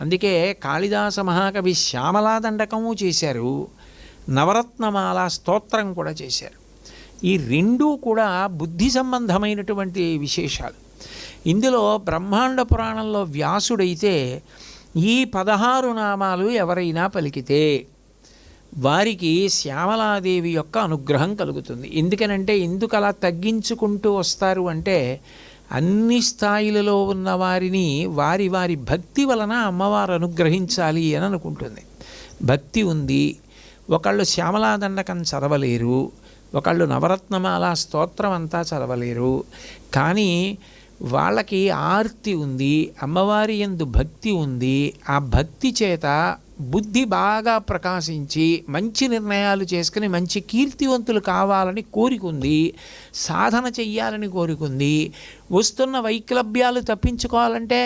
అందుకే కాళిదాస మహాకవి శ్యామలా దండకము చేశారు, నవరత్నమాల స్తోత్రం కూడా చేశారు. ఈ రెండూ కూడా బుద్ధి సంబంధమైనటువంటి విశేషాలు. ఇందులో బ్రహ్మాండ పురాణంలో వ్యాసుడైతే ఈ 16 నామాలు ఎవరైనా పలికితే వారికి శ్యామలాదేవి యొక్క అనుగ్రహం కలుగుతుంది. ఎందుకనంటే ఎందుకు అలా తగ్గించుకుంటూ వస్తారు అంటే, అన్ని స్థాయిలలో ఉన్న వారిని వారి వారి భక్తి వలన అమ్మవారు అనుగ్రహించాలి అని అనుకుంటుంది. భక్తి ఉంది, ఒకళ్ళు శ్యామలా దండకం చదవలేరు, ఒకళ్ళు నవరత్నమాల స్తోత్రం అంతా చదవలేరు, కానీ వాళ్ళకి ఆర్తి ఉంది, అమ్మవారి యందు భక్తి ఉంది. ఆ భక్తి చేత బుద్ధి బాగా ప్రకాశించి మంచి నిర్ణయాలు చేసుకుని మంచి కీర్తివంతులు కావాలని కోరికుంది, సాధన చెయ్యాలని కోరికుంది. వస్తున్న వైక్లభ్యాలు తప్పించుకోవాలంటే